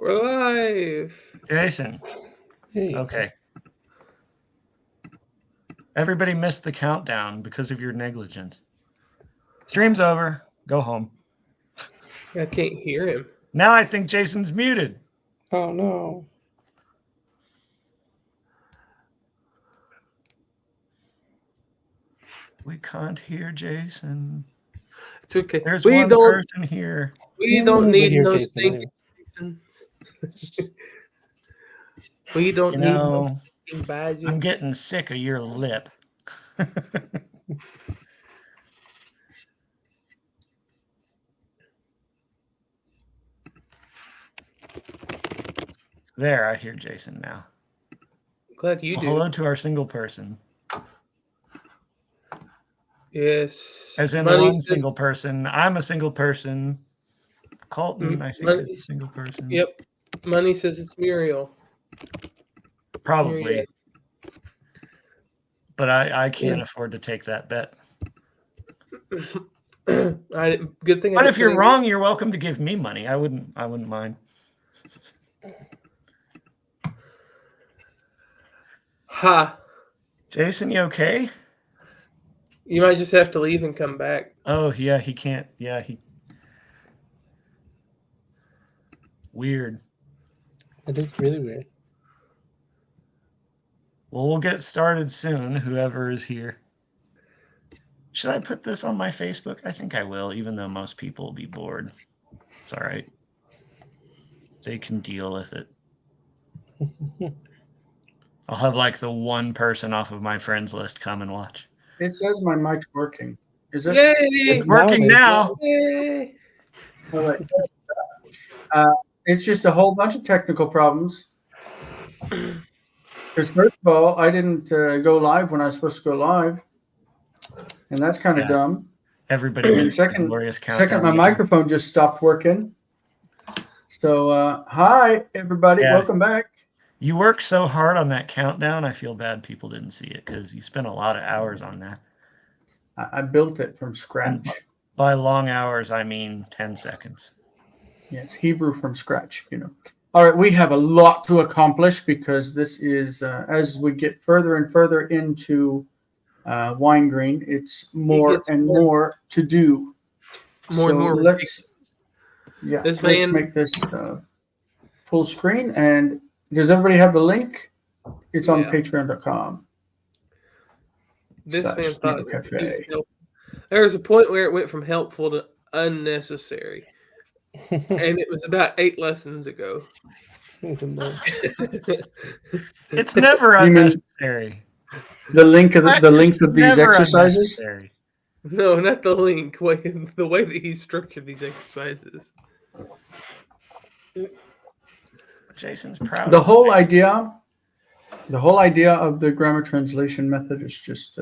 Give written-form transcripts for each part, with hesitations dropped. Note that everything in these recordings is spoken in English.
We're live. Jason. Hey. Okay. Everybody missed the countdown because of your negligence. Stream's over. Go home. I can't hear him. Now I think Jason's muted. Oh no. We can't hear Jason. It's okay. There's one person here. We don't need hear no Jason stinking Jason. We don't need no stinking badges. I'm getting sick of your lip. There, I hear Jason now. Glad you do. Hello to our single person. Yes. As in one single person. I'm a single person. Colton, I think, is a single person. Yep. Money says it's Muriel. Probably. Muriel. But I can't afford to take that bet. Good thing. But if you're wrong, you're welcome to give me money. I wouldn't mind. Ha. Jason, you okay? You might just have to leave and come back. Oh, yeah, he can't. Yeah, he... Weird. It is really weird. Well, we'll get started soon, whoever is here. Should I put this on my Facebook? I think I will, even though most people will be bored. It's all right. They can deal with it. I'll have like the one person off of my friends list come and watch. It says my mic's working. Is it? Yay! It's working now. Yay! All right. It's just a whole bunch of technical problems. Because first of all, I didn't go live when I was supposed to go live, and that's kind of dumb. Everybody. And second, my microphone just stopped working. So, hi everybody, welcome back. You worked so hard on that countdown. I feel bad people didn't see it because you spent a lot of hours on that. I built it from scratch. And by long hours, I mean 10 seconds. Yeah, it's Hebrew from scratch, you know. All right, we have a lot to accomplish because this is, as we get further and further into Weingreen, it's more and more to do. More and more. Let's make this full screen. And does everybody have the link? It's on patreon.com. This man thought it was helpful. There was a point where it went from helpful to unnecessary. And it was about 8 lessons ago. It's never unnecessary. The length of these exercises? No, not the link. The way that he structured these exercises. Jason's proud. The whole idea of the grammar translation method is just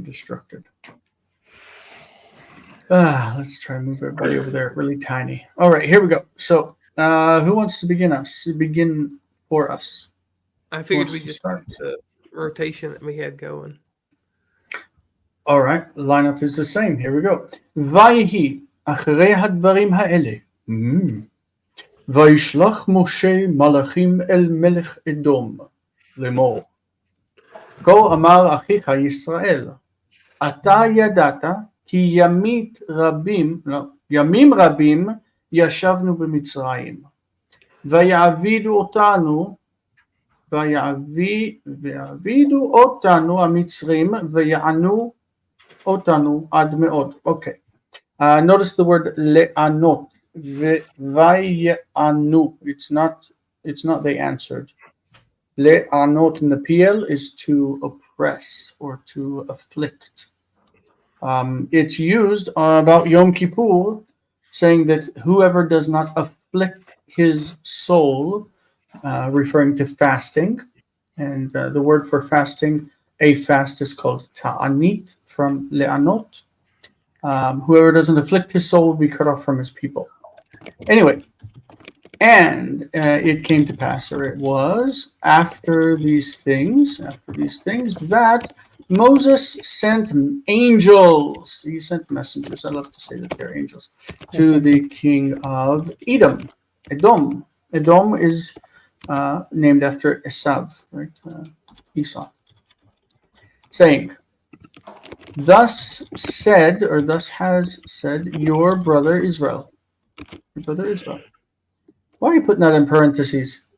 destructive. Let's try to move everybody over there really tiny. All right, here we go. So, who wants to begin for us? I figured we just start the rotation that we had going. All right, the lineup is the same. Here we go. ויהי אחרי הדברים האלה. וישלח משה מלאכים אל מלך אדום לאמור. כה אמר אחיך ישראל, אתה ידעת כי ימים רבים ישבנו במצרים, ויעבידו אותנו המצרים, ויענו אותנו עד מאוד. Okay. Notice the word le'anot. Vayanu. It's not they answered. Le'anot in the PL is to oppress or to afflict. It's used about Yom Kippur, saying that whoever does not afflict his soul, referring to fasting, and the word for fasting, a fast is called ta'anit from le'anot. Whoever doesn't afflict his soul will be cut off from his people. Anyway, and it came to pass, or it was after these things that Moses sent angels. He sent messengers. I love to say that they're angels to the king of Edom, Edom is named after Esav, right? Esau. Saying, thus said, or thus has said, your brother Israel. Your brother Israel. Why are you putting that in parentheses?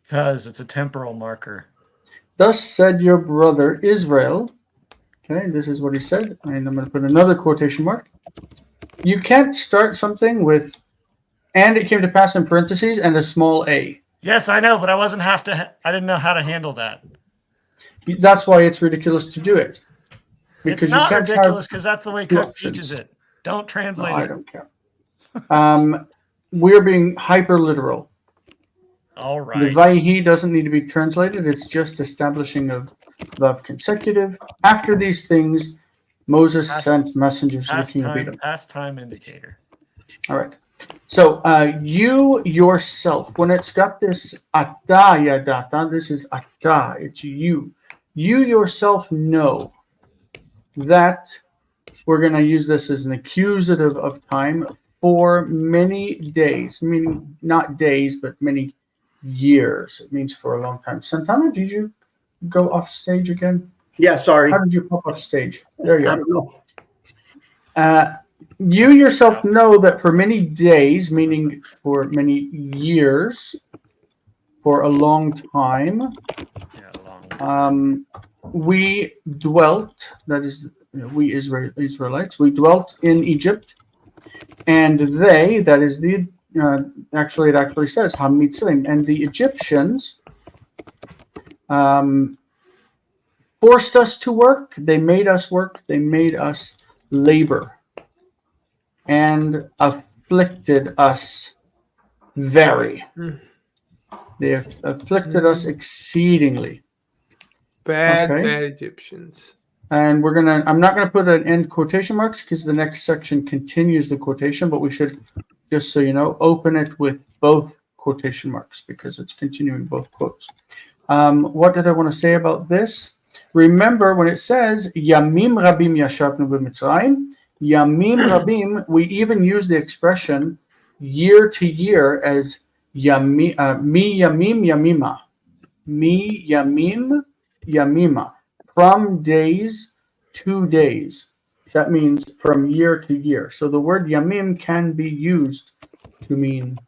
Because it's a temporal marker. Thus said your brother Israel. Okay, this is what he said. And I'm going to put another quotation mark. You can't start something with, and it came to pass in parentheses and a small a. Yes, I know, but I didn't know how to handle that. That's why it's ridiculous to do it. Because it's not you can't ridiculous because that's the way Cook options. teaches it. Don't translate No, it. I don't care. We're being hyper literal. All The right. Vayhi doesn't need to be translated. It's just establishing of Vav consecutive. After these things, Moses sent messengers to the king of Edom. Past time indicator. All right. So you yourself, when it's got this ata yadata, this is ata, it's you. You yourself know that we're going to use this as an accusative of time for many days, meaning not days, but many years. It means for a long time. Santana, did you go off stage again? Yeah, sorry. How did you pop off stage? There you I are. don't know. You yourself know that for many days, meaning for many years, for a long time, we dwelt, that is, we Israelites, we dwelt in Egypt, and they, that is the, actually, it actually says, Hamitzrim, and the Egyptians forced us to work, they made us work, they made us labor, and afflicted us very. They afflicted us exceedingly. Bad Egyptians. And I'm not gonna put an end quotation marks because the next section continues the quotation, but we should, just so you know, open it with both quotation marks because it's continuing both quotes. What did I want to say about this? Remember when it says Yamim Rabim Yashavnu b'Mitzrayim, Yamim Rabim, we even use the expression year to year as Mi Yamim Yamima. Mi Yamim Yamima. From days to days. That means from year to year. So the word Yamim can be used to mean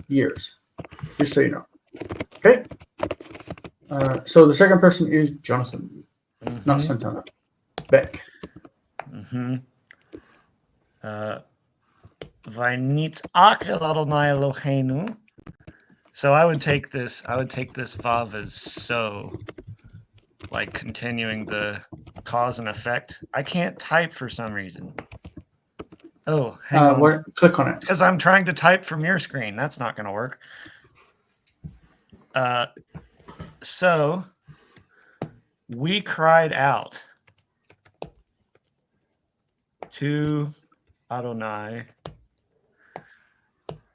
years. Just so you know. Okay? So the second person is Jonathan, not Santana. Beck. Vainitzak el Adonai Eloheinu. So I would take this vav as so, like continuing the cause and effect. I can't type for some reason. Oh, hang on. Click on it. Because I'm trying to type from your screen. That's not going to work. So we cried out to Adonai,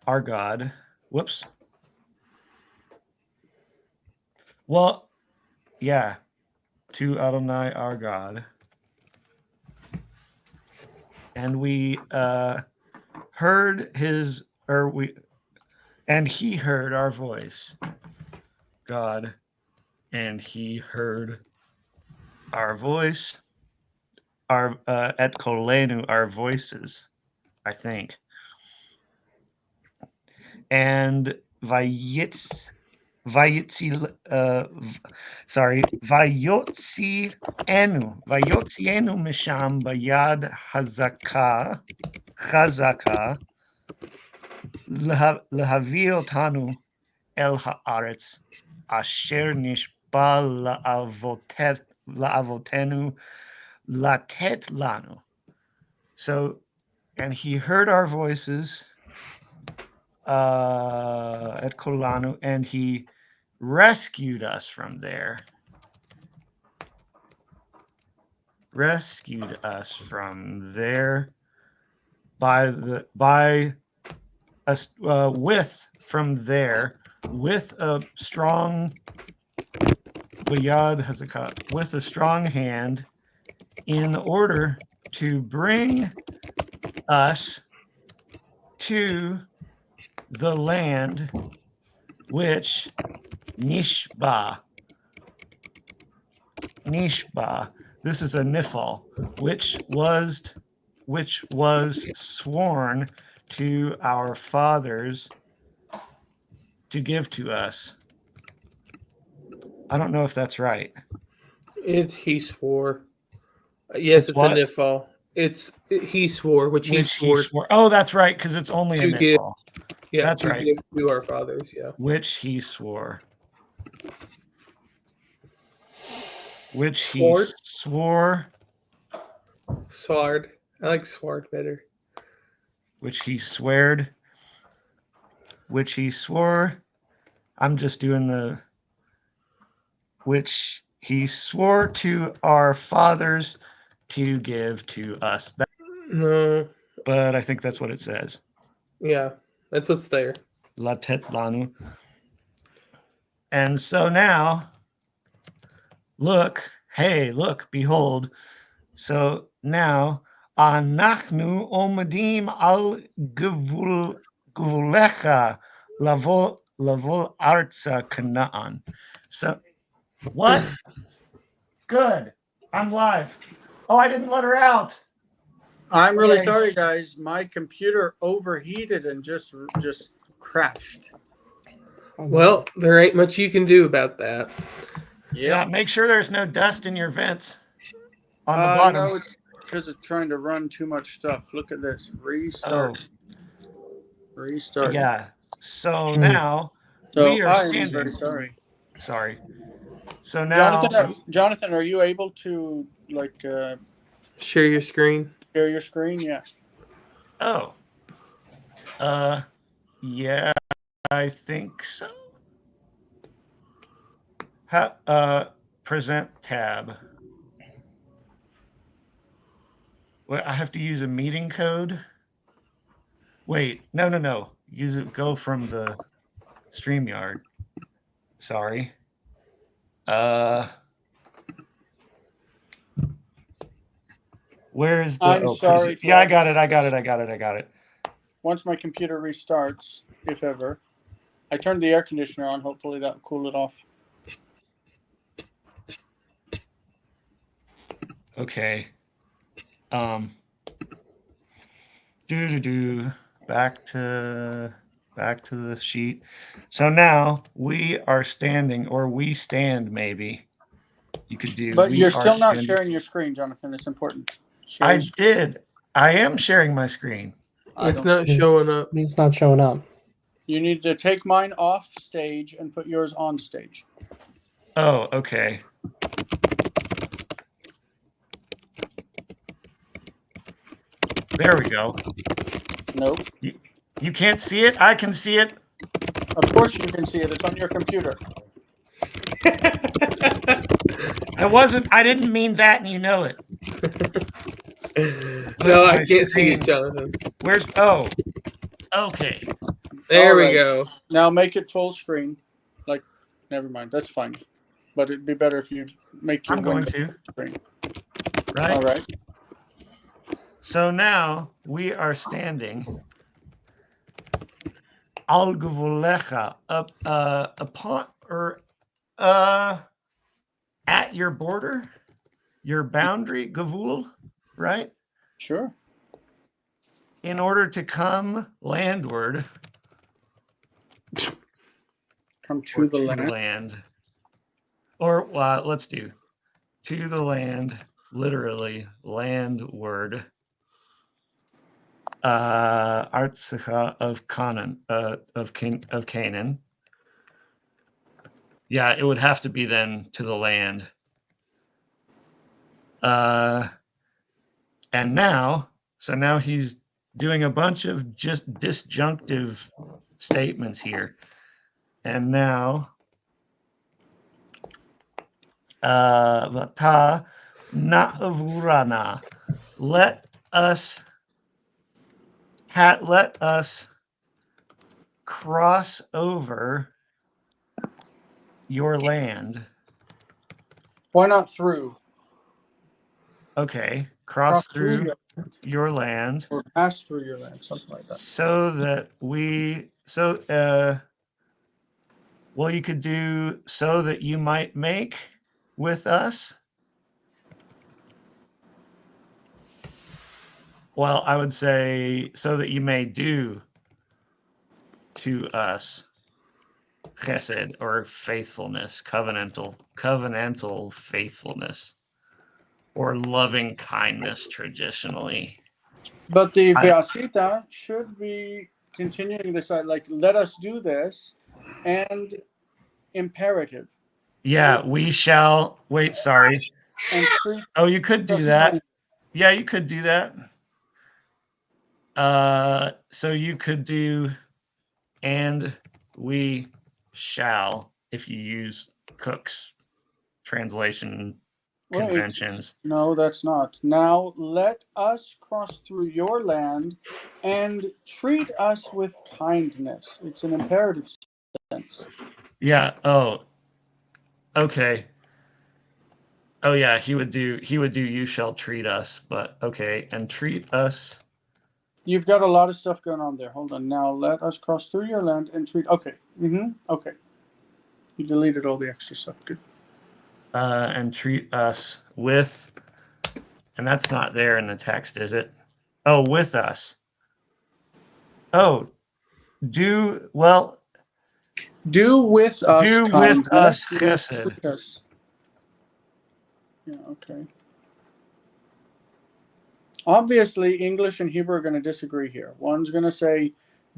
our God. Whoops. Well, yeah, to Adonai, our God. And we heard his, and he heard our voice, God, and he heard our voice, our et kolenu, our voices, I think. And vayotzi enu misham bayad chazaka lehavi otanu el haaretz asher nishba laavotenu latet lanu. So, and he heard our voices at Kolanu, and he rescued us from there. Rescued us from there with a strong bayad hazakah, with a strong hand, in order to bring us to the land which nishba. This is a nifal, which was sworn to our fathers to give to us. I don't know if that's right. He swore. Yes, it's what? a nifal. He swore, which he swore Oh, that's right, because it's only a to give. nifal. Yeah, That's to right. give to our fathers. Yeah, Which he swore. Which Sword? he swore. sword. I like sword better. Which he sweared. Which he swore. I'm just doing the. Which he swore to our fathers to give to us. No. But I think that's what it says. Yeah, that's what's there. Latet lanu. And so now, look, behold. So now, anachnu omedim al gevulecha lavol arza kanaan. So, what? Good. I'm live. Oh, I didn't let her out. I'm really Okay. sorry, guys. My computer overheated and just crashed. Well, there ain't much you can do about that. Yeah, make sure there's no dust in your vents on the bottom. No, it's because it's trying to run too much stuff. Look at this. Restart. Restart. Yeah. So now So we are I'm standing. very sorry. Sorry. So now, Jonathan, are you able to Share your screen. share your screen? Yeah. oh, yeah, I think so. Present tab. Well, I have to use a meeting code. Wait, no. Use it. Go from the StreamYard. Sorry. Where's the? I'm sorry. Yeah, I got it. Once my computer restarts, if ever, I turned the air conditioner on. Hopefully that will cool it off. Okay. Back to the sheet. So now we are standing, or we stand maybe. You could do. But you're still not sharing your screen, Jonathan. It's important. I did. I am sharing my screen. It's not showing up. It's not showing up. You need to take mine off stage and put yours on stage. Oh, okay. There we go. Nope. You can't see it? I can see it. Of course you can see it. It's on your computer. I didn't mean that, and you know it. No, I can't see it, Jonathan. Where's... Oh. Okay. There we go. Now make it full screen. Never mind. That's fine. But it'd be better if you make your screen. Right? All right. So now we are standing al gevulecha upon or at your border, your boundary, gavul, right? Sure. In order to come landward, come to the land. Or let's do to the land, literally landward. Artsacha of Canaan, of Canaan. Yeah, it would have to be then to the land. And now he's doing a bunch of just disjunctive statements here. And now, Vata na'avurana, let us cross over your land. Why not through? Okay, cross through your land. Or pass through your land, something like that. So that we, Well, you could do so that you might make with us. Well, I would say so that you may do to us chesed or faithfulness, covenantal faithfulness, or loving kindness traditionally. But the Vyasita should be continuing this, like, let us do this, and imperative. Yeah, we shall. Wait, sorry. And treat Oh, you could do us that. kindly. Yeah, you could do that. So you could do, and we shall, if you use Cook's translation Wait, conventions. no, that's not. Now let us cross through your land and treat us with kindness. It's an imperative sense. Yeah. Oh, okay. Oh yeah, he would do you shall treat us, but okay, and treat us. You've got a lot of stuff going on there. Hold on. Now let us cross through your land and treat. Okay. Okay. You deleted all the extra stuff. Good. And treat us with, and that's not there in the text, is it? Oh, with us. Oh, do well. Do with us Do kindness. with us and chesed. treat us. Yeah. Okay. Obviously, English and Hebrew are going to disagree here. One's going to say,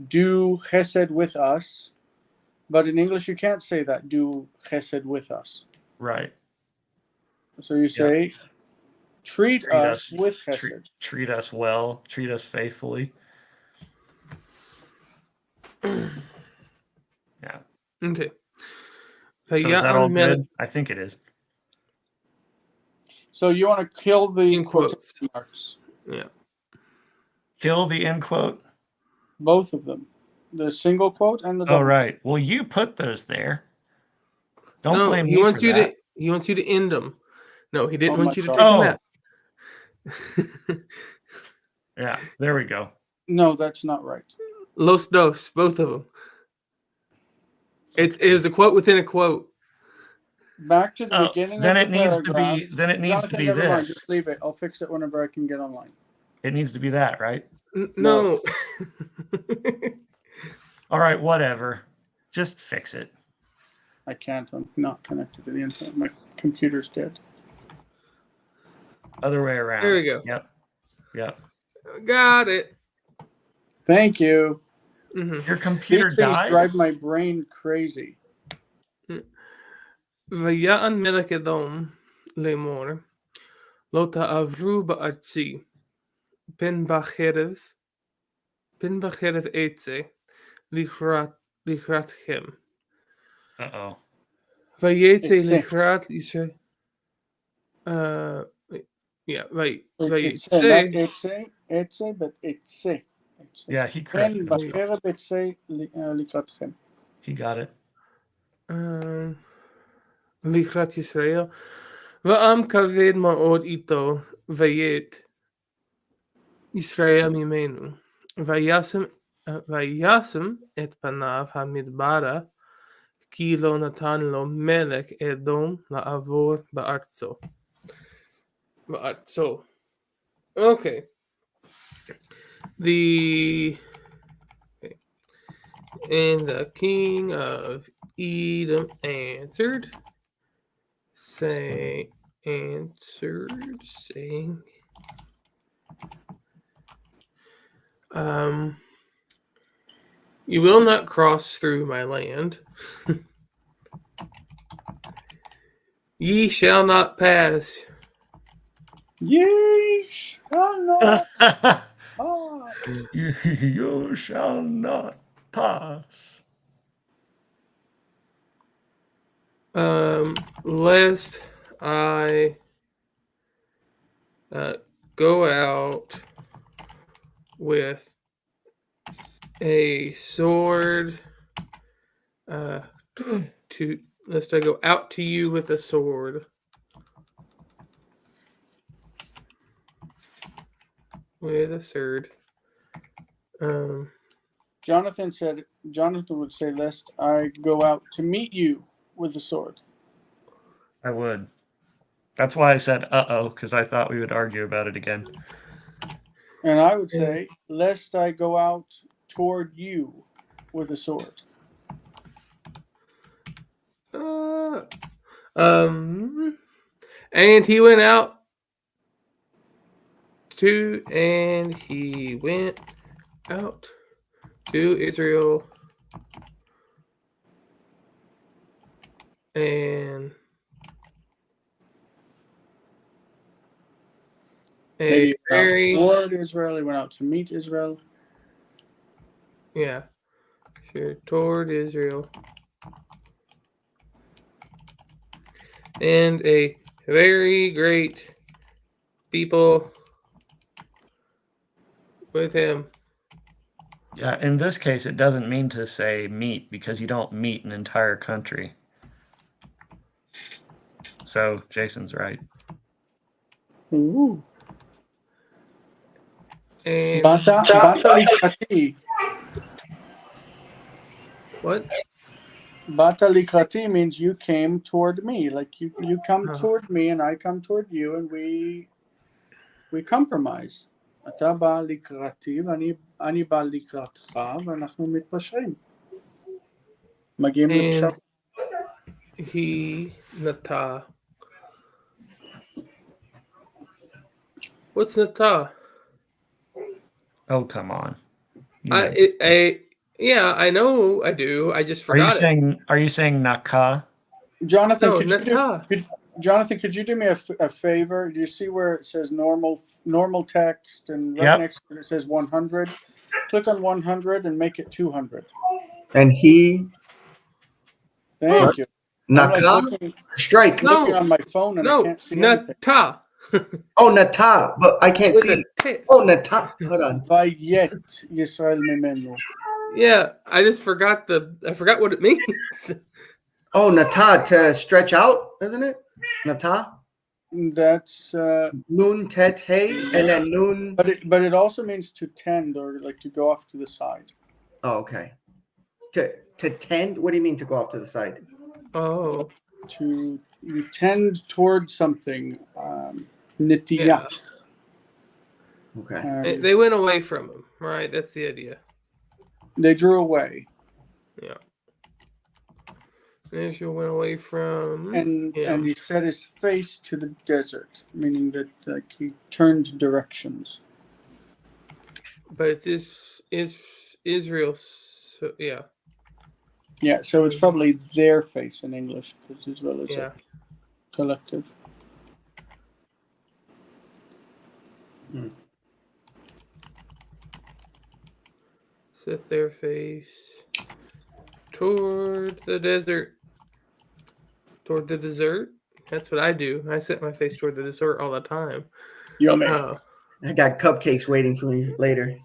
do chesed with us. But in English, you can't say that, do chesed with us. Right. So you say, treat us with treat, chesed. treat us well, treat us faithfully. Yeah. Okay. So is that all good? I think it is. So you want to kill the In quotes. quotation marks. Yeah. Kill the end quote? Both of them. The single quote and the double. Oh, right. Well, you put those there. Don't No, blame he me wants for you that. he wants you to end them. No, he didn't Oh, want you to my take them Oh. out. Yeah, there we go. No, that's not right. Los dos, both of them. It was a quote within a quote. Back to the beginning then of it the needs paragraph. to be. Then it needs Jonathan, to be never mind. this. Just leave it. I'll fix it whenever I can get online. It needs to be that, right? No. All right, whatever. Just fix it. I can't. I'm not connected to the internet. My computer's dead. Other way around. There we go. Yep. Got it. Thank you. Mm-hmm. Your computer These things died? drive my brain crazy. ויען מלך אדום לאמור לא תעברו בארצי פן בחרב אצא לקראתכם Uh-oh. ויצא לקראת ישראל It's not Etse, but Etse. Yeah, he corrected פן himself. בחרב אצא לקראתכם. He got it. לקראת ישראל ועם כבד מאוד איתו ויט ישראל ממנו וישם את פניו המדברה כי לא נתן לו מלך אדום לעבור בארצו. Okay. And the king of Edom answered, saying, you will not cross through my land. Ye shall not pass. Ye shall not pass. You shall not pass. Lest I go out with a sword lest I go out to you with a sword. With a sword. Jonathan would say, lest I go out to meet you with a sword. I would. That's why I said uh-oh, because I thought we would argue about it again. And I would say, lest I go out toward you with a sword. And he went out to Israel, and Maybe toward Israel. He went out to meet Israel. Yeah, sure, toward Israel, and a very great people with him. Yeah, in this case, it doesn't mean to say meet because you don't meet an entire country. So Jason's right. Ooh. And Bata likrati. what? Bata likrati means you came toward me. Like you come toward me and I come toward you, and we compromise. אתה בא לקראתי ואני בא לקראתך ואנחנו מתפשרים. מגיעים לפשרה. He Nata. What's Nata? Oh, come on. Yeah, I know I do. I just forgot it. Are you saying Naka? Jonathan, no, could you do me a favor? Do you see where it says normal text and right next to it says 100? Click on 100 and make it 200. And he. Thank you. Naka? Strike. I'm looking on my phone and I can't see anything. Nata. Oh, Nata, but I can't see it. Oh, Nata. Hold on. Vayet Yisrael Mimenu. Yeah, I just forgot what it means. Oh, Nata, to stretch out, isn't it? Nata? That's Nun tet hey, and then nun. But it also means to tend or like to go off to the side. Oh, okay. To tend? What do you mean to go off to the side? Oh. To tend towards something. Nitiyah. Yeah. Okay. They went away from him, right? That's the idea. They drew away. Yeah. Israel went away from and he set his face to the desert, meaning that he turned directions. But it's Israel, so, yeah. Yeah, so it's probably their face in English, because Israel is a collective. Set their face toward the desert. Toward the dessert? That's what I do. I set my face toward the dessert all the time. Yummy. I got cupcakes waiting for me later.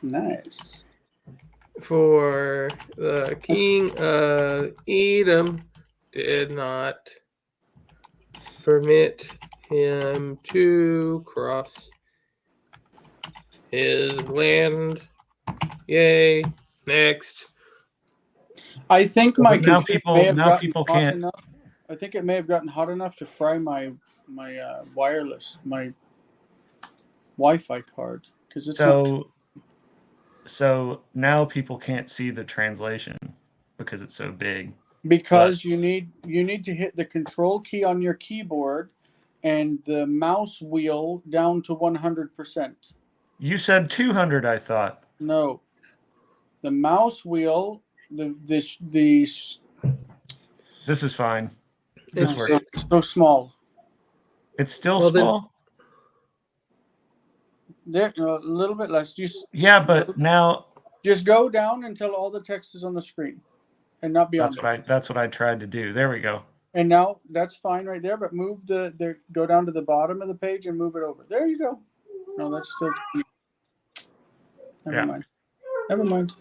Nice. For the king of Edom did not permit him to cross his land. Yay. Next. I think my computer may have gotten people hot can't. enough. I think it may have gotten hot enough to fry my wireless, my Wi-Fi card, because it's So now people can't see the translation because it's so big. Because you need to hit the control key on your keyboard and the mouse wheel down to 100%. You said 200, I thought. No. The mouse wheel, this is fine. This works. It's so small. It's still small? There, a little bit less. But now just go down until all the text is on the screen, and not beyond. That's what I tried to do. There we go. And now that's fine right there. But move go down to the bottom of the page and move it over. There you go. No, that's still. Never mind.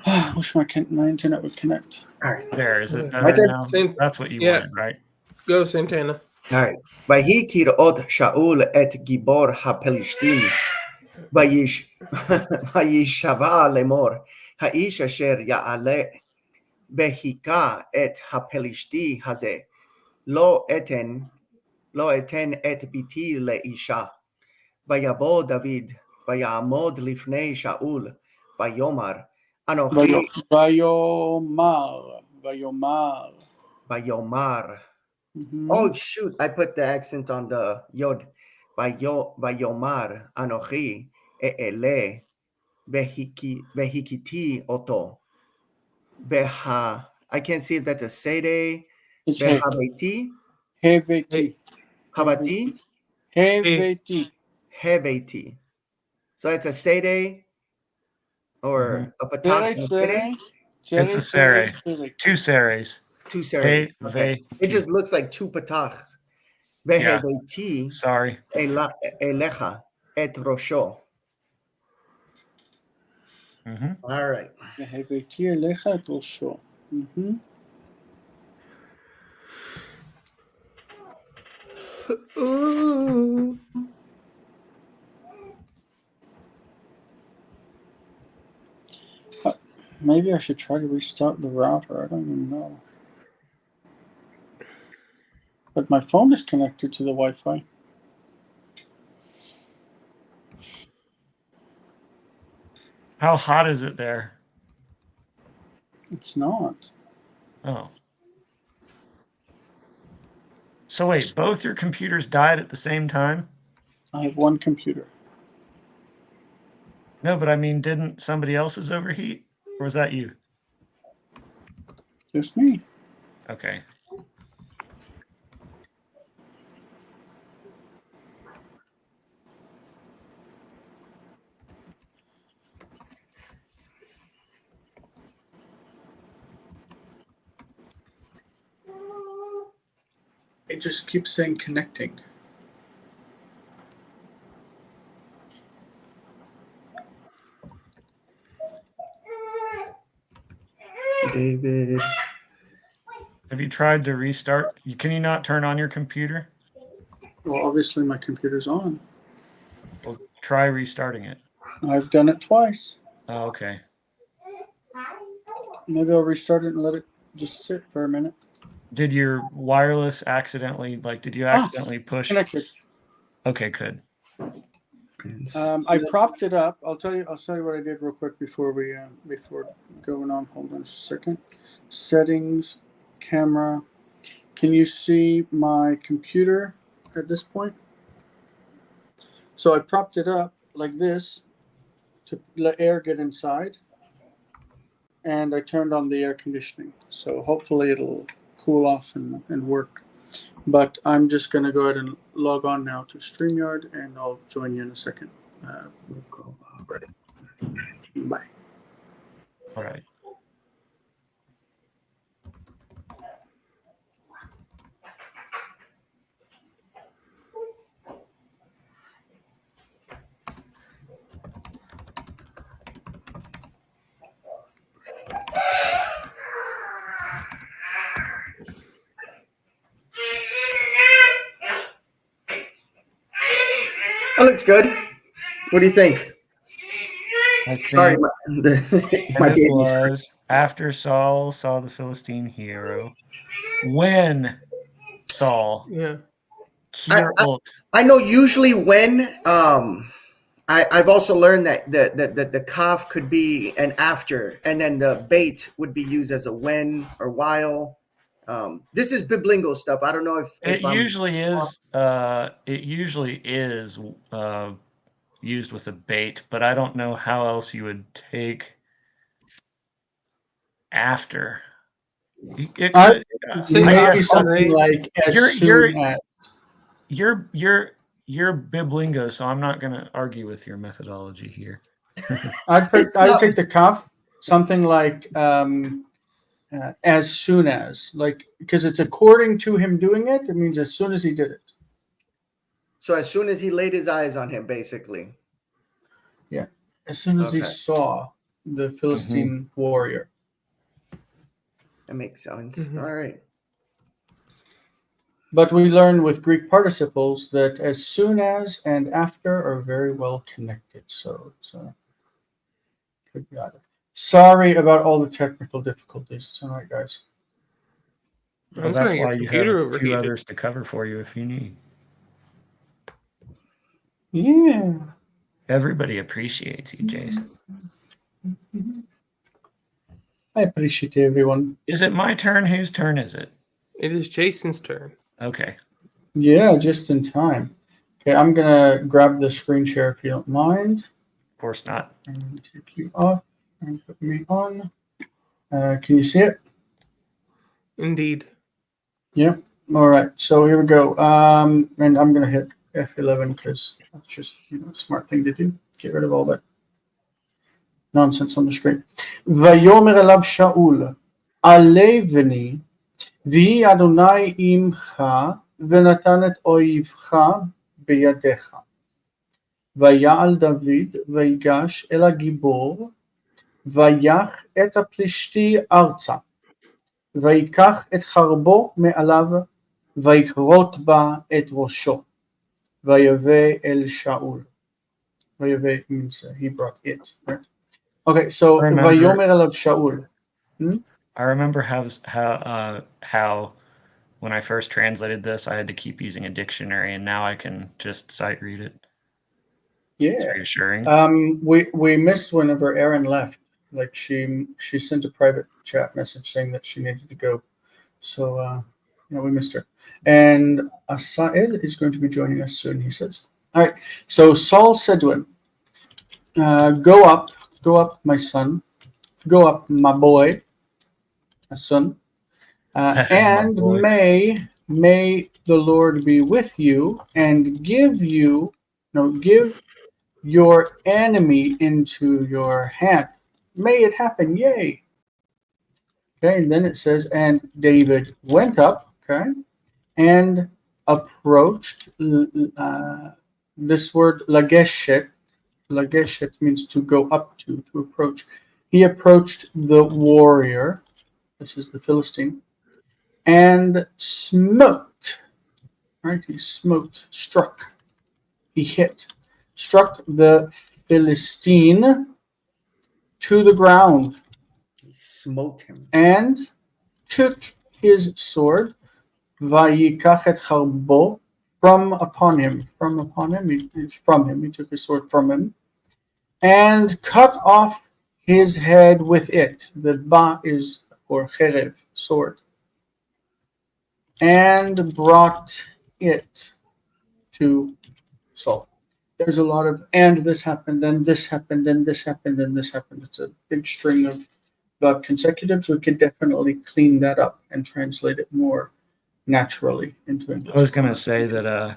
I wish my internet would connect. All right. There, is it better now? That's what you wanted, right? Go, Santana. All right. Vayikir od Shaul et Gibor ha-Pelishtim וישבע לאמור, האיש אשר יעלה בהיכה את הפלישתי הזה, לא אתן את ביתי לאישה. ויבוא דוד, ויעמוד לפני שאול, ויאמר, אנוכי, ויאמר. Oh, shoot, I put the accent on the yod. ויאמר, אנוכי אעלה והכיתי אותו. I can't see if that's a sede. It's Behabeti. Heveti. Habati. Hebeti. So it's a sede or a patach and a sede? It's a sere. Two seres. Two seres. Okay. It just looks like two patachs. Beheveti. Sorry. Elecha et rosho. All right. Beheveti elecha et rosho. Maybe I should try to restart the router. I don't even know. But my phone is connected to the Wi-Fi. How hot is it there? It's not. Oh. So wait, both your computers died at the same time? I have one computer. No, but I mean, didn't somebody else's overheat? Or was that you? Just me. Okay. It just keeps saying connecting. David. Have you tried to restart? Can you not turn on your computer? Well, obviously my computer's on. Well, try restarting it. I've done it twice. Oh, okay. Maybe I'll restart it and let it just sit for a minute. Did your wireless accidentally, did you accidentally push? Connected. Okay, good. I propped it up. I'll tell you what I did real quick before going on. Hold on just a second. Settings, camera. Can you see my computer at this point? So I propped it up like this to let air get inside, and I turned on the air conditioning. So hopefully it'll cool off and work. But I'm just going to go ahead and log on now to StreamYard, and I'll join you in a second. Bye. All right. That looks good. What do you think? Sorry, my baby's was after Saul saw the Philistine hero. When Saul, I know usually when I've also learned that the kaf could be an after, and then the bait would be used as a when or while. This is biblingo stuff. I don't know if it usually is. It usually is used with a bait, but I don't know how else you would take after. It could maybe something like as soon as. You're biblingo, so I'm not going to argue with your methodology here. I'd take the cup, something like as soon as, because it's according to him doing it. It means as soon as he did it. So as soon as he laid his eyes on him, basically. Yeah, as soon as he saw the Philistine warrior. That makes sense. All right. But we learn with Greek participles that as soon as and after are very well connected. So it's good God. Sorry about all the technical difficulties. All right, guys. Well, that's why you have two others to cover for you if you need. Yeah. Everybody appreciates you, Jason. I appreciate everyone. Is it my turn? Whose turn is it? It is Jason's turn. Okay. Yeah, just in time. Okay, I'm gonna grab the screen share if you don't mind. Of course not. And take you off and put me on. Can you see it? Indeed. Yeah. All right. So here we go. And I'm gonna hit F11 because that's just a smart thing to do. Get rid of all that nonsense on the screen. ויאמר אליו שאול, עלה בני, ויהי אדוני עמך, ונתן את אויבך בידיך. ויעל דוד, ויגש אל הגיבור, ויח את הפלישתי ארצה, ויקח את חרבו מעליו, ויכרות בה את ראשו, ויבא אל שאול. ויבא means he brought it, right? Okay, so Vayomer elav Shaul. I remember how when I first translated this, I had to keep using a dictionary, and now I can just sight read it. Yeah, it's reassuring. We missed whenever Erin left. Like she sent a private chat message saying that she needed to go, so we missed her. And Asael is going to be joining us soon. He says. All right. So Saul said to him, "Go up, my son. Go up, my boy, my son, and boy. may the Lord be with you and give your enemy into your hand. May it happen, yea." Okay, and then it says, and David went up, okay, and approached. This word lageshet. Lageshet means to go up to approach. He approached the warrior, this is the Philistine, and smote. Right? He smote, struck. He struck the Philistine to the ground. He smote him. And took his sword, vayikach et charbo, from him. He took his sword from him, and cut off his head with it. The ba is for cherev, sword. And brought it to Saul. There's a lot of, and this happened, and this happened, and this happened, and this happened. It's a big string of verb consecutives. We could definitely clean that up and translate it more naturally into English. I was going to say that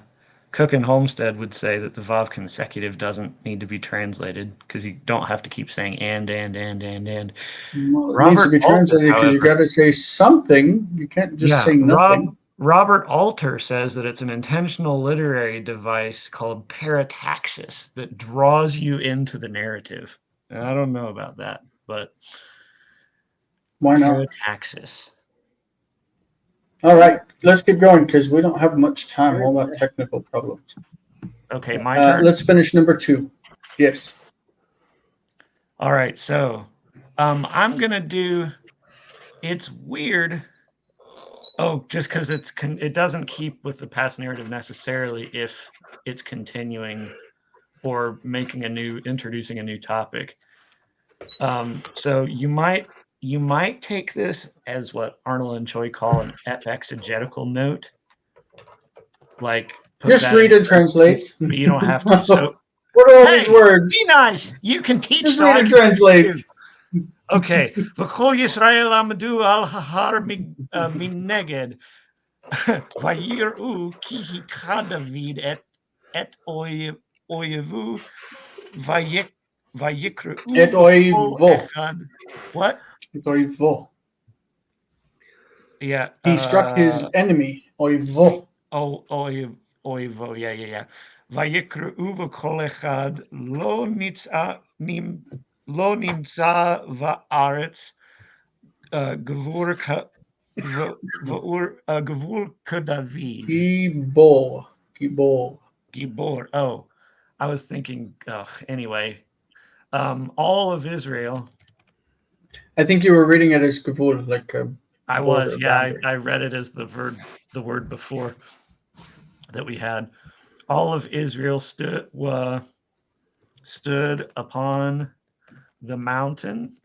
Cook and Homestead would say that the Vav consecutive doesn't need to be translated because you don't have to keep saying and. Well, it needs to be translated because you got to say something. You can't just say nothing. Robert Alter says that it's an intentional literary device called parataxis that draws you into the narrative. And I don't know about that, but why not? Parataxis. All right, let's keep going because we don't have much time. All that technical problems. Okay, my turn. Let's finish number 2. Yes. All right, so I'm gonna do. It's weird. Oh, just because it doesn't keep with the past narrative necessarily if it's continuing or introducing a new topic. So you might take this as what Arnold and Choi call an exegetical note. Like just read and translate. But you don't have to. So what are all these words? Be nice. You can teach. Just read and translate. Okay. V'chol Yisrael amadu al hahar mineged vayiru ki hikra David et oyevu vayikru et oyevo. What? Et oyevo. Yeah. He struck his enemy. Oyevo. Oyevo. Yeah. Vayikru v'kol echad lo nimtza va'aretz gevur Gvul David. Gibor. Gibor. Oh, I was thinking. Anyway, all of Israel. I think you were reading it as Gavul, like a I border was. Yeah, boundary. I read it as the word before that we had. All of Israel stood upon the mountain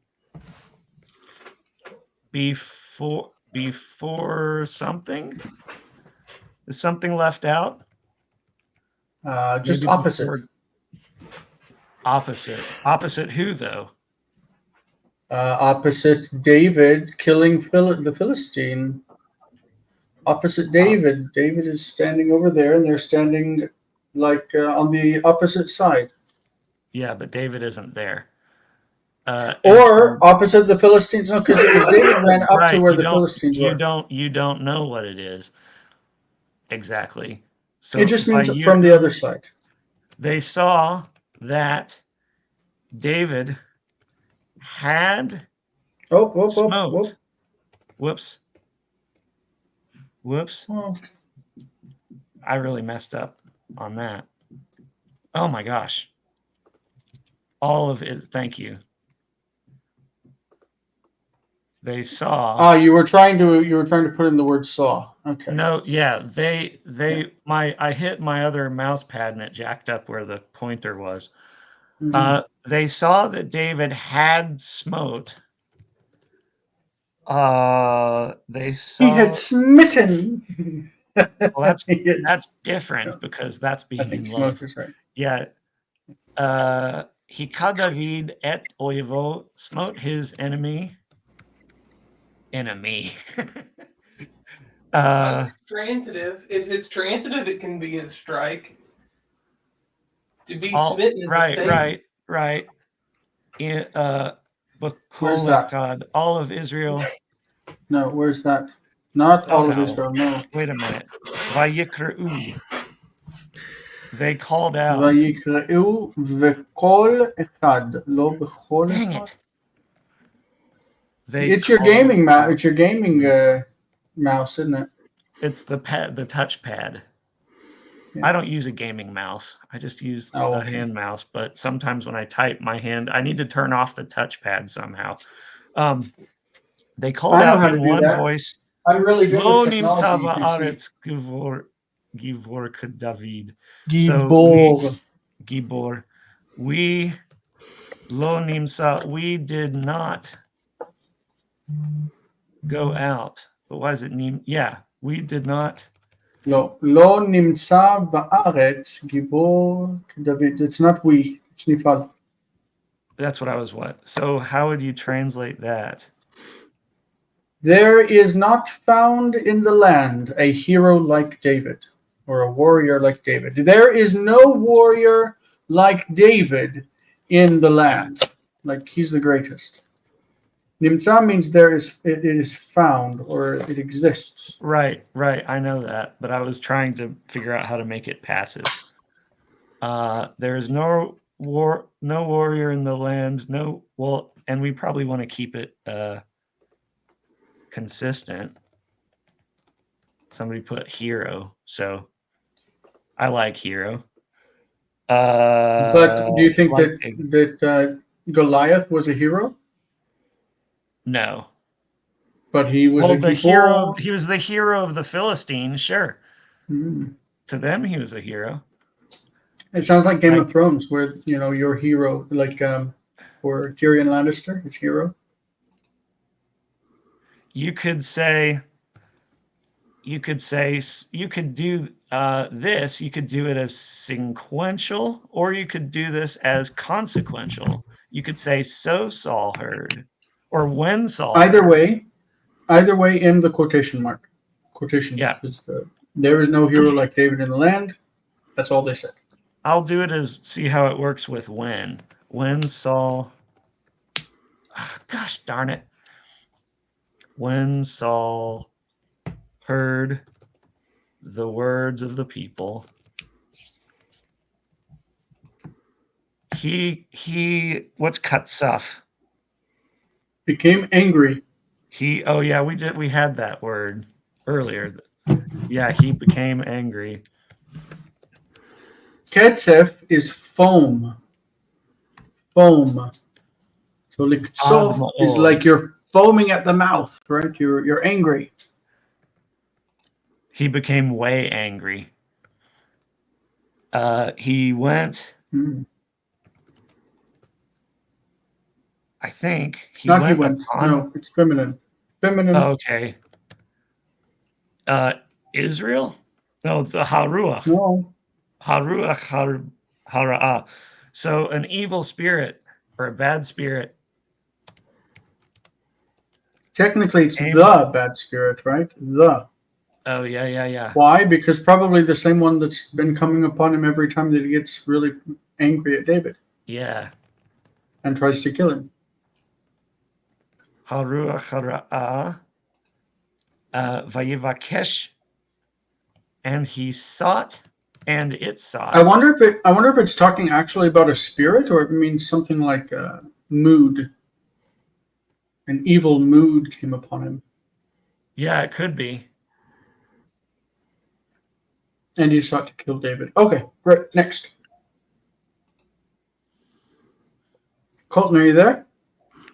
before something. Is something left out? Just Maybe opposite. Opposite who though? Opposite David killing the Philistine. Opposite David. David is standing over there, and they're standing like on the opposite side. Yeah, but David isn't there. Or opposite the Philistines, no, because it was David ran up right, to where the Philistines were. You don't know what it is exactly. So It just means from the other side. They saw that David had smoked. Whoops. Oh. I really messed up on that. Oh my gosh. All of it. Thank you. They saw. You were trying to put in the word saw. Okay. No, yeah, I hit my other mouse pad and it jacked up where the pointer was. Mm-hmm. They saw that David had smote. They saw He had smitten. Well, that's different because that's being I think in love. smote is right. Yeah. Hika David et oivo, smote his enemy. It's transitive. If it's transitive, it can be a strike. To be smitten is a statement. Right. Where's that? God, all of Israel. No, where's that? Not all of Israel. No. Wait a minute. Vayikru. They called out. ויקראו בקול אחד, לא בכל Dang אחד. it. It's your gaming mouse. It's your gaming mouse, isn't it? It's the touchpad. Yeah. I don't use a gaming mouse. I just use a hand mouse. But sometimes when I type, I need to turn off the touchpad somehow. They called out in one voice. I'm really good with technology. Givor David. Gibor. We lo nimsa. We did not go out. But why is it nim? Yeah, we did not. לא נמצא בארץ גיבור כדוד. It's not we. It's נפעל. That's what I was So how would you translate that? There is not found in the land a hero like David, or a warrior like David. There is no warrior like David in the land. Like he's the greatest. Nimtza means it is found or it exists. Right. I know that, but I was trying to figure out how to make it passive. There is no warrior in the land. And we probably want to keep it consistent. Somebody put hero, so I like hero. But do you think that Goliath was a hero? No. But he was the hero. He was the hero of the Philistines, sure. Mm. To them, he was a hero. It sounds like Game of Thrones, where your hero, like for Tyrion Lannister, his hero. You could do this. You could do it as sequential, or you could do this as consequential. You could say, "So Saul heard," or "When Saul." Either way, in the quotation mark. Yeah. There is no hero like David in the land. That's all they said. I'll do it as see how it works with when. When Saul. Oh, gosh darn it. When Saul heard the words of the people, he what's katsaf? Became angry. Oh yeah, we had that word earlier. Yeah, he became angry. Ketzef is foam. Foam. So liktsov is like you're foaming at the mouth, right? You're angry. He became way angry. He went. I think he Not went. he went. Upon, no, it's feminine. Feminine. Okay. Israel? No, the Haruach. No. Haruach Hara'ah. So an evil spirit or a bad spirit. Technically, it's the bad spirit, right? The. Oh, yeah. Why? Because probably the same one that's been coming upon him every time that he gets really angry at David. Yeah. And tries to kill him. Haruach Hara'ah. Vayivakesh. And he sought, and it sought. I wonder if it's talking actually about a spirit, or it means something like a mood. An evil mood came upon him. Yeah, it could be. And he sought to kill David. Okay, great. Next. Colton, are you there?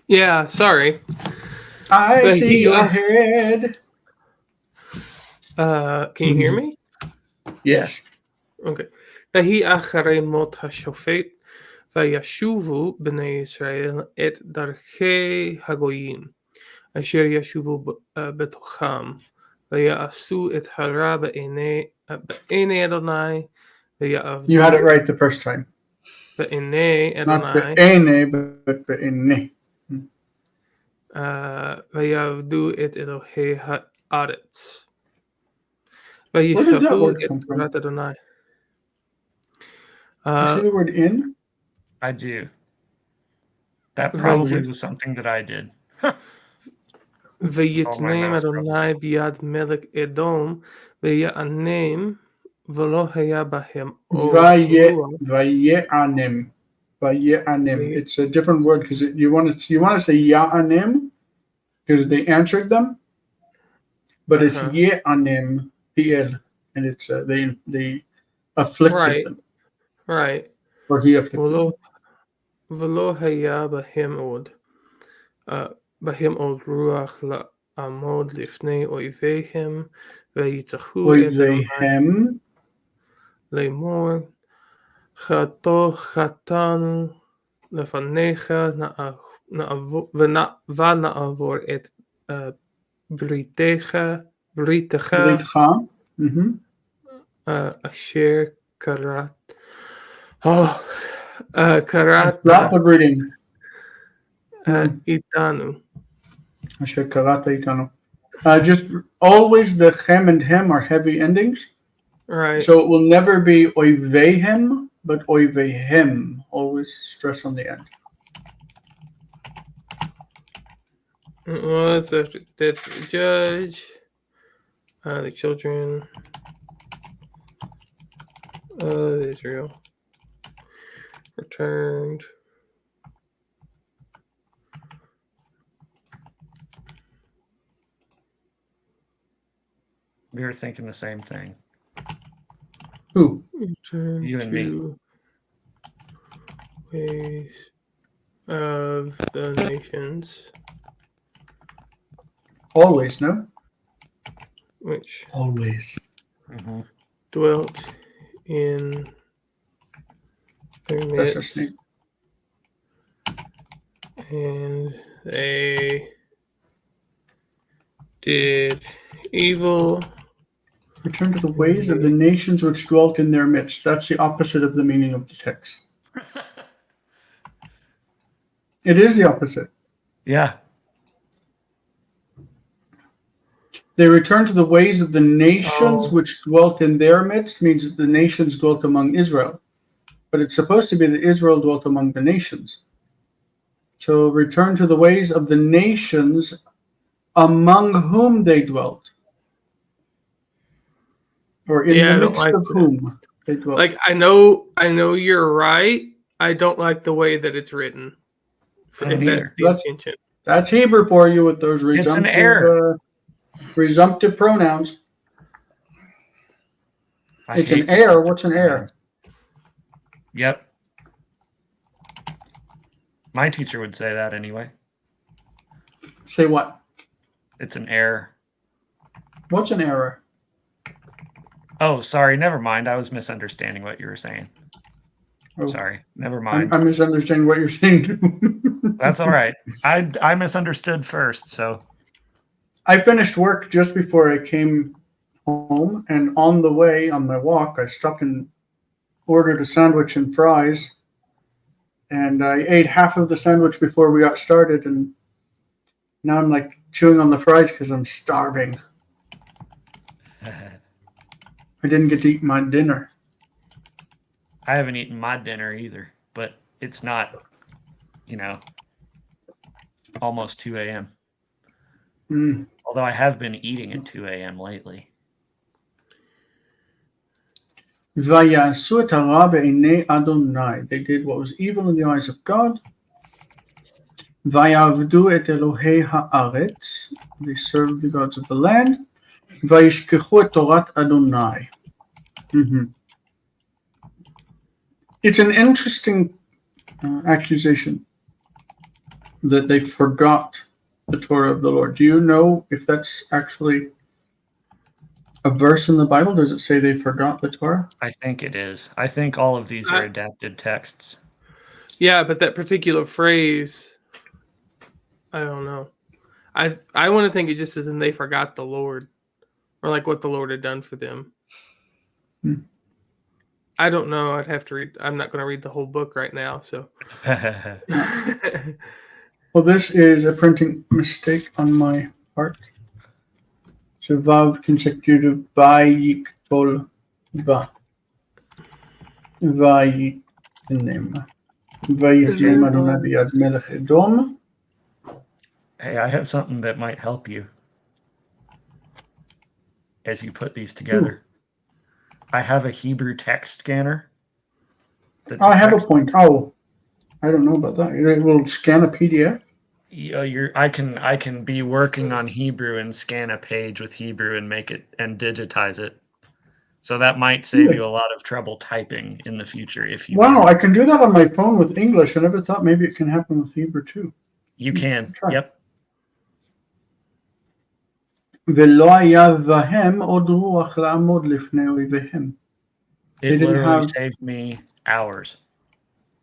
Yeah, sorry. I see your head. Can you hear me? Yes. Okay. ויהי אחרי מות השופט, וישובו בני ישראל את דרכי הגויים, אשר ישובו בתוכם, ויעשו את הרע בעיני אדוני, ויעבדו... You had it right the first time. בעיני אדוני. Not בעיני, but בעיני. ויעבדו את אלוהי הארץ. Where did that word come from? You see the word in? I do. That probably was something that I did. ויתנם אדוני ביד מלך אדום, ויענם, ולא היה בהם אור. Vaye'anim. It's a different word because you want to say ya'anim because they answered them, but it's ye'anim pl, and it's they afflicted them. Right. Or he afflicted them. ולא היה בהם עוד רוח לעמוד לפני אויביהם, ויצחו את אדוני לאמור, חטאנו לפניך ונעבור את בריתך אשר קראת איתנו. אשר קראת איתנו. Just always the chem and hem are heavy endings. Right. So it will never be oivehem, but oivehem. Always stress on the end. Well, that's after the death of the judge. The children of Israel returned. We were thinking the same thing. Who? Return you and me. Ways of the nations. Always, no? Which always dwelt in their midst, and they did evil. Return to the ways of the nations which dwelt in their midst. That's the opposite of the meaning of the text. It is the opposite. Yeah. They returned to the ways of the nations which dwelt in their midst, means that the nations dwelt among Israel. But it's supposed to be that Israel dwelt among the nations. So return to the ways of the nations among whom they dwelt. Or in the midst of whom they dwelt. Like, I know you're right. I don't like the way that it's written. If that's the intention. That's Hebrew for you with those It's an error. Resumptive pronouns. It's an error. What's an error? Yep. My teacher would say that anyway. Say what? It's an error. What's an error? Oh, sorry. Never mind. I was misunderstanding what you were saying. Oh, sorry. Never mind. I'm misunderstanding what you're saying too. That's all right. I misunderstood first, so. I finished work just before I came home, and on the way, on my walk, I stopped and ordered a sandwich and fries, and I ate half of the sandwich before we got started, and now I'm like chewing on the fries because I'm starving. I didn't get to eat my dinner. I haven't eaten my dinner either, but it's not, almost 2 a.m. Although I have been eating at 2 a.m. lately. ויעשו את הרע בעיני אדוני. They did what was evil in the eyes of God. ויעבדו את אלוהי הארץ. They served the gods of the land. וישכחו את תורת אדוני. It's an interesting accusation that they forgot the Torah of the Lord. Do you know if that's actually a verse in the Bible? Does it say they forgot the Torah? I think it is. I think all of these are adapted texts. Yeah, but that particular phrase, I don't know. I want to think it just says, and they forgot the Lord, or like what the Lord had done for them. I don't know. I'd have to read. I'm not going to read the whole book right now. So. Well, this is a printing mistake on my part. It's a vav consecutive vayiktol va. Vayitnem. Vayitnem Adonai biyad melech Edom. Hey, I have something that might help you as you put these together. I have a Hebrew text scanner. I have a point. Oh, I don't know about that. It will scan a PDF. I can be working on Hebrew and scan a page with Hebrew and make it and digitize it. So that might save you a lot of trouble typing in the future if you. Wow, I can do that on my phone with English. I never thought maybe it can happen with Hebrew too. You can. Try. Yep. ולא היה בהם עוד רוח לעמוד לפני אויביהם. It literally saved me hours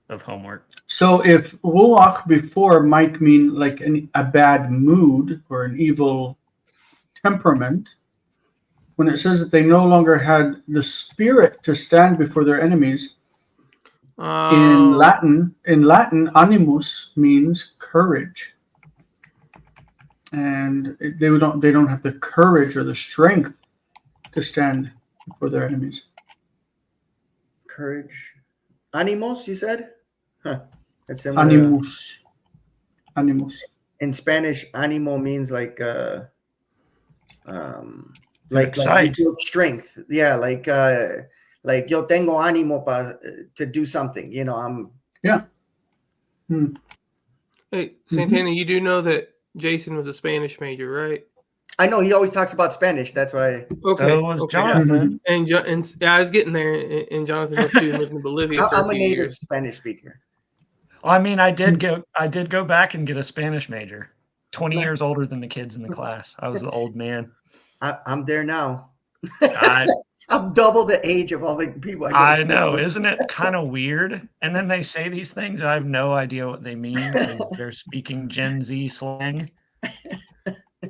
of homework. So if ruach before might mean like a bad mood or an evil temperament, when it says that they no longer had the spirit to stand before their enemies, in Latin, animus means courage. And they don't have the courage or the strength to stand before their enemies. Courage. Animos, you said? Huh. That's Animus. In Spanish, animo means like strength. Yeah, like yo tengo ánimo to do something. I'm. Yeah. Hey, Santana, you do know that Jason was a Spanish major, right? I know he always talks about Spanish. That's why. Okay. So was Jonathan. And I was getting there, and Jonathan was too, living in Bolivia for I'm a few native years. Spanish speaker. Well, I mean, I did go back and get a Spanish major. 20 years older than the kids in the class. I was the old man. I'm there now. I'm double the age of all the people I know. Isn't it kind of weird? And then they say these things, and I have no idea what they mean because they're speaking Gen Z slang.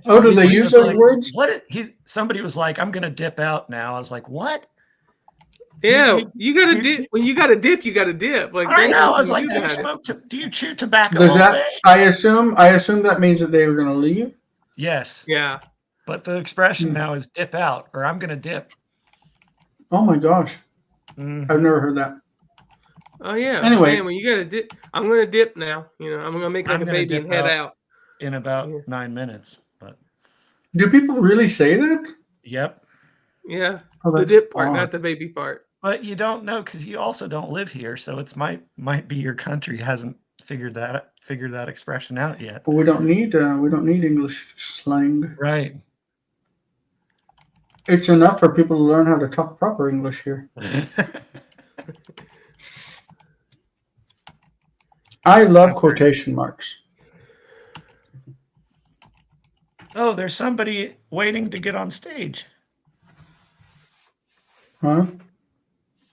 Oh, do they use those words? Somebody was like, I'm going to dip out now. I was like, what? Yeah, you got to dip. When you got to dip, you got to dip. Like I know. I was like, do you chew tobacco all day? I assume that means that they were going to leave? Yes. Yeah. But the expression now is dip out, or I'm going to dip. Oh my gosh. I've never heard that. Oh yeah. Anyway, man, when you gotta dip, I'm gonna dip now. I'm gonna make like a baby and head out in about 9 minutes. But do people really say that? Yep. Yeah. The dip part, not the baby part. But you don't know because you also don't live here, so it's might be your country hasn't figured that expression out yet. Well, we don't need English slang. Right. It's enough for people to learn how to talk proper English here. I love quotation marks. Oh, there's somebody waiting to get on stage. Huh?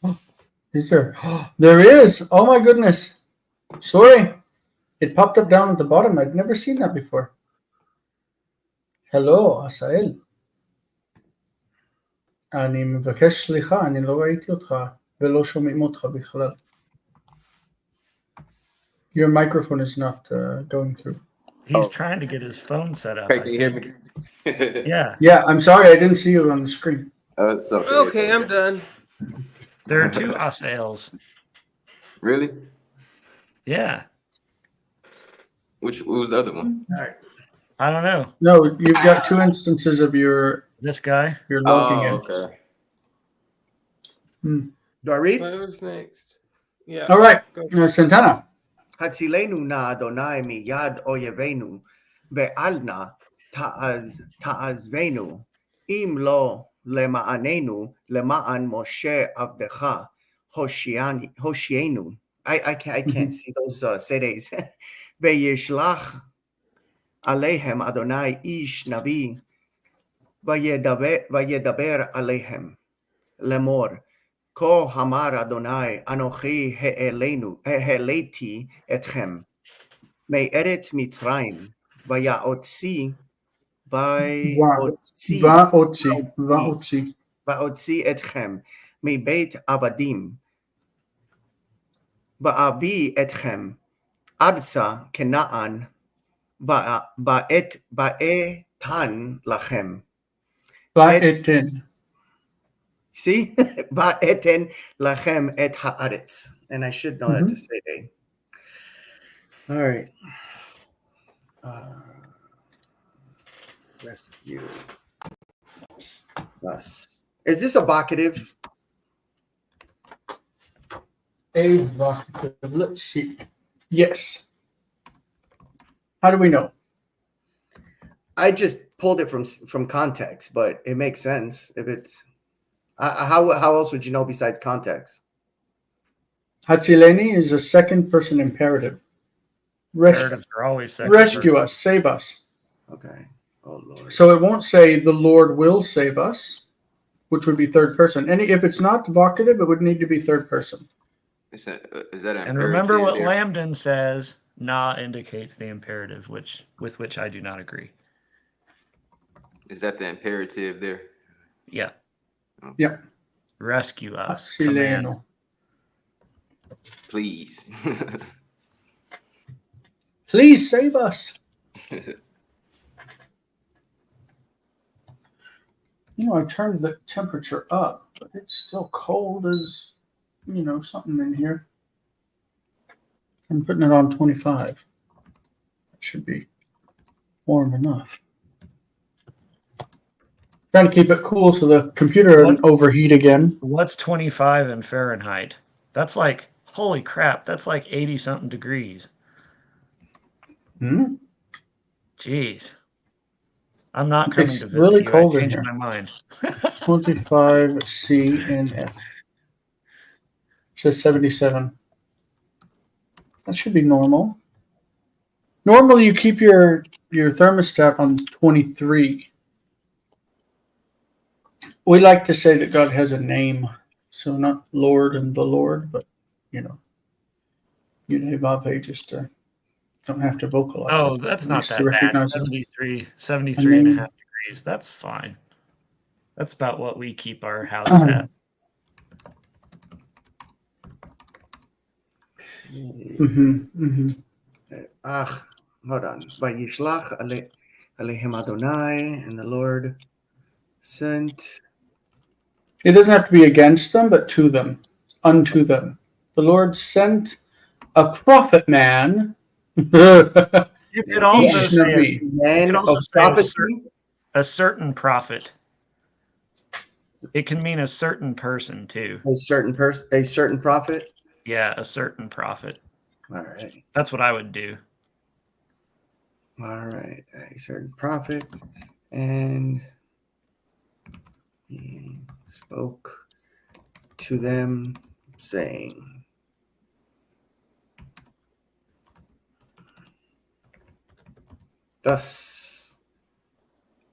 Oh, is there? There is. Oh my goodness. Sorry. It popped up down at the bottom. I'd never seen that before. Hello, עשאל. אני מבקש סליחה, אני לא ראיתי אותך ולא שומעים אותך בכלל. Your microphone is not going through. He's trying to get his phone set up. Hey, can you hear me? Yeah. Yeah, I'm sorry, I didn't see you on the screen. It's okay. Okay, I'm done. There are 2 Asales. Really? Yeah. What was the other one? All right. I don't know. No, you've got 2 instances of your This guy? logging in. Okay. Do I read? Who's next? Yeah. All right, Go. Santana. Hatsilenu na Adonai miyad oyevenu ve'alna ta'azvenu im lo lema'anenu lema'an Moshe avdecha hoshienu. I can't see those sedes. Ve'yishlach alehem Adonai ish navi vayedaber alehem lemor. Ko hamar Adonai anochi he'eleti etchem me'eret Mitzrayim va'otzi etchem me'beit avadim va'avi etchem arza Kenaan va'etan lachem. Va'etin. See, va'eten lachem et haaretz, and I should know that to say. All right. Rescue us. Is this evocative? Evocative. Let's see. Yes. How do we know? I just pulled it from context, but it makes sense if it's. How else would you know besides context? Hatsileni is a second person imperative. Imperatives are always second Rescue person. us, save us. Okay. Oh Lord. So it won't say the Lord will save us, which would be third person. And if it's not vocative, it would need to be third person. Is that an And remember what there? Lambden says, na indicates the imperative, with which I do not agree. Is that the imperative there? Yeah. Okay. Yeah. Rescue us. Command. Hatsileno. Please. Please save us. I turned the temperature up, but it's still cold as, something in here. I'm putting it on 25. It should be warm enough. Trying to keep it cool so the computer doesn't overheat again. What's 25 in Fahrenheit? That's like, holy crap, that's like 80-something degrees. Hmm? Jeez. I'm not coming It's to visit really you. cold I in changed here. my mind. 25 C and F. It says 77. That should be normal. Normally you keep your thermostat on 23. We like to say that God has a name. So not Lord and the Lord, but Yud-Heh-Vav-Heh, just don't have to vocalize Oh, it. that's At not least that to bad. recognize it. 73 and a half degrees. That's fine. That's about what we keep our house at. Hold on. Vayishlach alehem Adonai, and the Lord sent. It doesn't have to be against them, but to them, unto them. The Lord sent a prophet man. You could also say Man of prophecy. a certain prophet. It can mean a certain person too. A certain person, a certain prophet. Yeah, a certain prophet. All right. That's what I would do. All right. A certain prophet, and he spoke to them, saying, "Thus,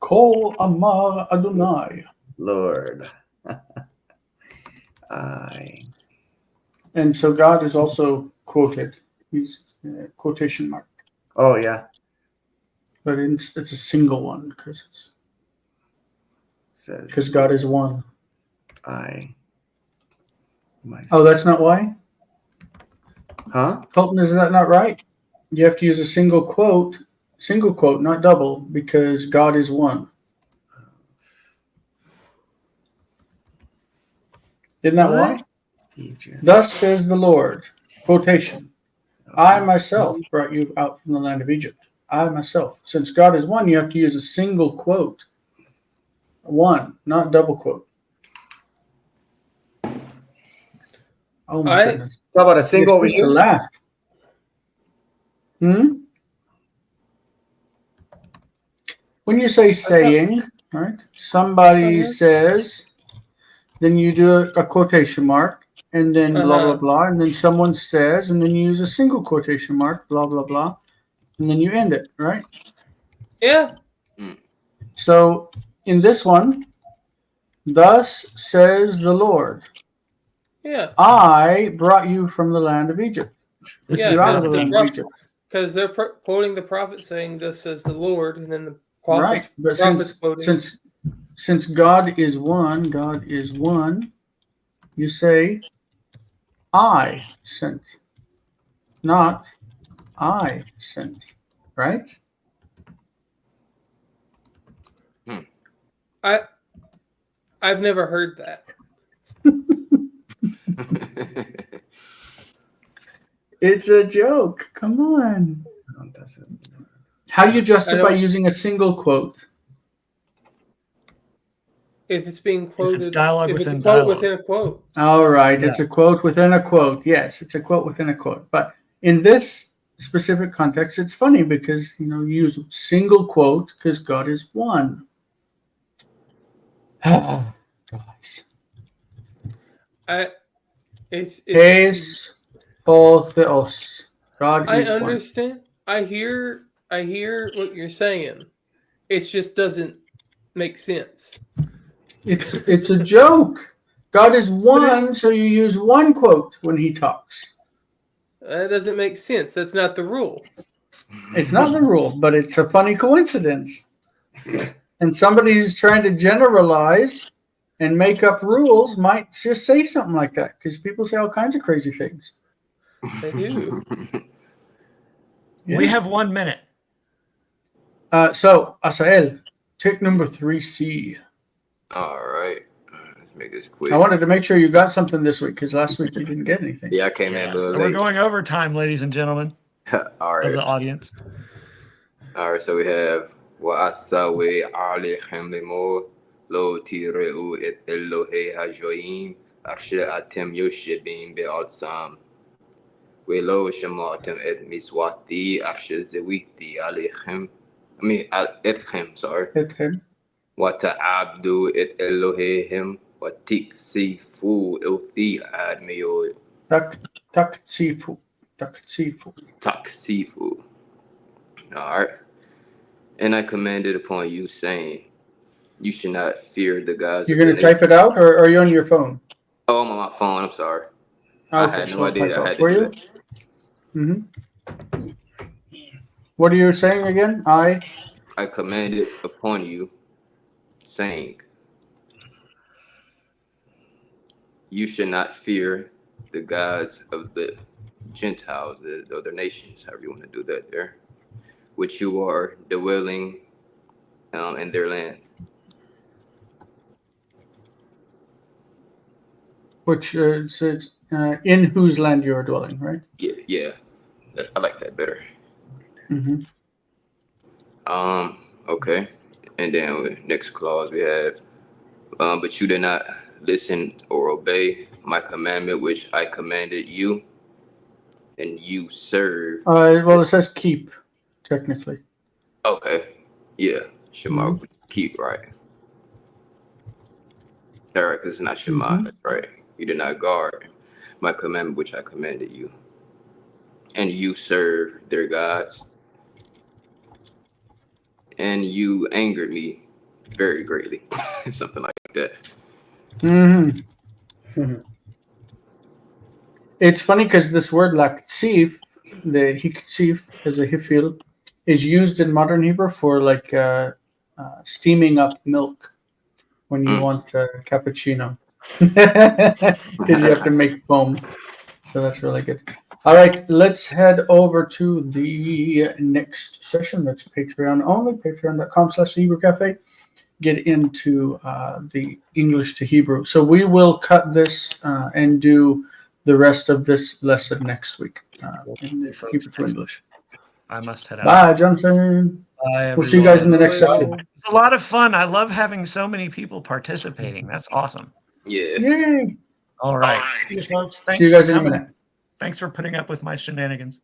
Kol Amar Adonai. Lord, I." And so God is also quoted. He's quotation mark. Oh yeah. But it's a single one because Says God is one. I. Myself. Oh, that's not why? Huh? Colton, is that not right? You have to use a single quote, not double, because God is one. Isn't that why? Teacher. Thus says the Lord, quotation. I myself brought you out from the land of Egypt. I myself. Since God is one, you have to use a single quote. One, not double quote. Oh my goodness. How about a single over You're here? laugh. When you say saying, right? Somebody says, then you do a quotation mark, and then blah blah blah, and then someone says, and then you use a single quotation mark, blah blah blah, and then you end it, right? Yeah. So in this one, thus says the Lord. Yeah. I brought you from the land of Egypt. This Yeah, is out of the land of Egypt. Because they're quoting the prophet saying, "Thus says the Lord," and then the Right, but since God is one, you say, I sent, not I sent, right? I've never heard that. It's a joke. Come on. How do you justify using a single quote? If it's being quoted, if it's dialogue if within it's a quote dialogue. within a quote. All right, Yeah. It's a quote within a quote. Yes, it's a quote within a quote. But in this specific context, it's funny because you use single quote because God is one. Guys. It's all theos. God I is understand. one. I hear what you're saying. It just doesn't make sense. It's a joke. God is one, so you use one quote when he talks. That doesn't make sense. That's not the rule. It's not the rule, but it's a funny coincidence. And somebody who's trying to generalize and make up rules might just say something like that because people say all kinds of crazy things. They do. Yeah. We have 1 minute. So, Asael, take number 3C. All right. Let's make this quick. I wanted to make sure you got something this week because last week you didn't get anything. Yeah, I came in a little So late. we're going overtime, ladies and gentlemen. All right. Of the audience. All right, so we have وَأَسَّوِي عَلَيْهِمْ لِمُوْ لَوْ تِرَئُوا إِذْ إِلُّهِ هَجْوَيْمْ أَرْشَأَتِمْ يُشْبِينَ بِأَلْسَامٍ وَلَوْ شَمَعْتُمْ إِذْ مِسْوَاتِي أَرْشَزَوِيتِي عَلَيْهِمْ إِذْهِمْ sorry وَتَعَبْدُوا إِذْ إِلُّهِهِمْ وَتِكْسِفُوا إِلْثِي عَدْمِيُّ Taksifu. Taksifu. All right. And I commanded upon you, saying, you should not fear the gods. You're going to type it out, or are you on your phone? Oh, I'm on my phone. I'm sorry. Okay, I had no idea I had for to do you. that. What are you saying again? I commanded upon you, saying, you should not fear the gods of the Gentiles, the other nations, however you want to do that there, which you are dwelling in their land. Which it's in whose land you are dwelling, right? Yeah. I like that better. Mm-hmm. Okay. And then next clause we have, but you did not listen or obey my commandment, which I commanded you. and you serve. Well, it says keep, technically. Okay. Yeah. Shema would keep, right? All right, because it's not Shema, that's right. You did not guard my commandment which I commanded you. And you serve their gods. And you angered me very greatly. Something like that. It's funny because this word laktsev, the hiktsev as a hifil, is used in modern Hebrew for like steaming up milk when you want cappuccino. Because you have to make foam. So that's really good. All right, let's head over to the next session. That's Patreon only, patreon.com/Hebrew Cafe. Get into the English to Hebrew. So we will cut this and do the rest of this lesson next week in the Hebrew to English. I must head out. Bye, Jonathan. Bye, We'll see you guys in the next everyone. session. It's a lot of fun. I love having so many people participating. That's awesome. Yeah. Yay. All right. See you, folks. Thanks See you guys for in a coming. minute. Thanks for putting up with my shenanigans.